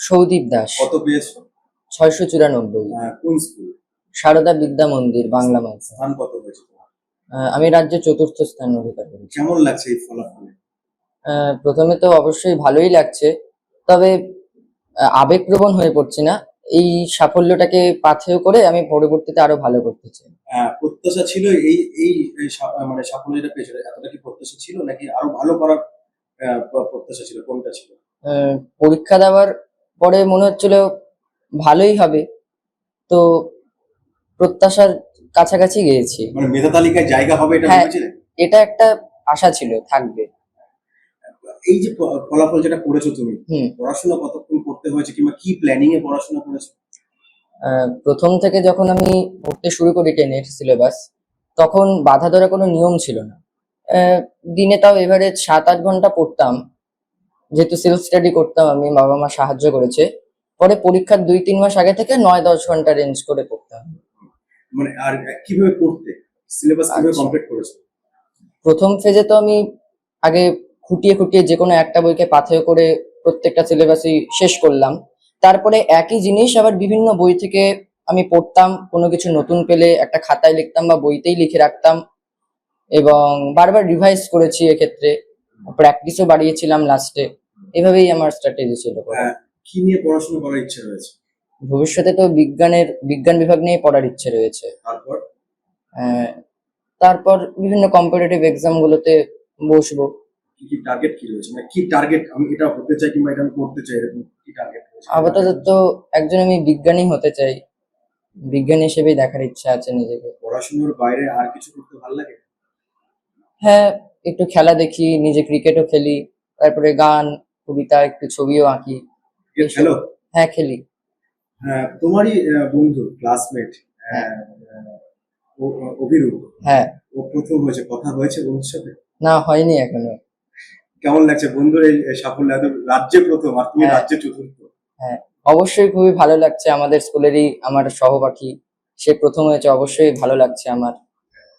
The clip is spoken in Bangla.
সৌদীপ দাস। কত পেয়েছো? 694। কোন স্কুল? সারদা বিদ্যা মন্দির, বাংলা মাধ্যম। স্থান কত হয়েছে তোমার? আমি রাজ্যে 4র্থ স্থান অধিকার করেছি। কেমন লাগছে এই ফলাফলে? প্রথমে তো অবশ্যই ভালোই লাগছে, তবে আবেগপ্রবণ হয়ে পড়ছি না। এই সাফল্যটাকে পাথেয় করে আমি পরবর্তীতে আরো ভালো করতে চাই। প্রত্যাশা ছিল এই এই মানে সাফল্যটা পেয়েছো, এতটা কি প্রত্যাশা ছিল নাকি আরো ভালো করার প্রত্যাশা ছিল, কোনটা ছিল? পরীক্ষা দেওয়ার পরে মনে হচ্ছিল ভালোই হবে, তো প্রত্যাশার কাছাকাছি গিয়েছি। মানে মেধা তালিকায় জায়গা হবে এটা হ্যাঁ, ভেবেছিলে? এটা একটা আশা ছিল, থাকবে। এই যে ফলাফল যেটা করেছো তুমি, হুম। পড়াশোনা কতক্ষণ করতে হয়েছে কিংবা কি প্ল্যানিং এ পড়াশোনা করেছো? প্রথম থেকে যখন আমি পড়তে শুরু করি 10-এর সিলেবাস, তখন বাঁধা ধরা কোনো নিয়ম ছিল না। দিনে তাও এভারেজ 7-8 ঘন্টা পড়তাম, যেহেতু সেলফ স্টাডি করতাম আমি, বাবা মা সাহায্য করেছে। পরে পরীক্ষার 2-3 মাস আগে থেকে 9-10 ঘন্টা রেঞ্জ করে পড়তাম। মানে আর কিভাবে পড়তে, সিলেবাস কিভাবে আচ্ছা। কমপ্লিট করেছো? প্রথম ফেজে তো আমি আগে খুঁটিয়ে খুঁটিয়ে যে কোনো একটা বইকে পাথেয় করে প্রত্যেকটা সিলেবাসই শেষ করলাম। তারপরে একই জিনিস আবার বিভিন্ন বই থেকে আমি পড়তাম, কোনো কিছু নতুন পেলে একটা খাতায় লিখতাম বা বইতেই লিখে রাখতাম, এবং বারবার রিভাইজ করেছি। এক্ষেত্রে প্র্যাকটিসও বাড়িয়েছিলাম লাস্টে। এভাবেই আমার স্ট্র্যাটেজি ছিল। কি নিয়ে পড়াশোনা করার ইচ্ছা রয়েছে? ভবিষ্যতে তো বিজ্ঞান বিভাগ নিয়ে পড়ার ইচ্ছে রয়েছে। তারপর তারপর বিভিন্ন কম্পিটিটিভ এক্সাম গুলোতে বসবো। কি টার্গেট কি রয়েছে, মানে কি টার্গেট, আমি এটা হতে চাই কিংবা এটা আমি করতে চাই, এরকম কি টার্গেট রয়েছে? আপাতত একজন আমি বিজ্ঞানী হতে চাই, বিজ্ঞানী হিসেবেই দেখার ইচ্ছা আছে নিজেকে। পড়াশোনার বাইরে আর কিছু করতে ভালো লাগে? হ্যাঁ, একটু খেলা দেখি, নিজে ক্রিকেটও খেলি, তারপরে গান, কবিতা, একটু ছবিও আঁকি। খেলো? হ্যাঁ, খেলি। তোমারই বন্ধু, ক্লাসমেট, অভিরূপ। হ্যাঁ। ও প্রথম হয়েছে, কথা হয়েছে বন্ধুর সাথে? না, হয়নি এখনো। কেমন লাগছে বন্ধুর এই সাফল্য, এত রাজ্যে প্রথম আর তুমি রাজ্যে চতুর্থ? হ্যাঁ, অবশ্যই খুবই ভালো লাগছে। আমাদের স্কুলেরই আমার সহপাঠী, সে প্রথম হয়েছে, অবশ্যই ভালো লাগছে আমার।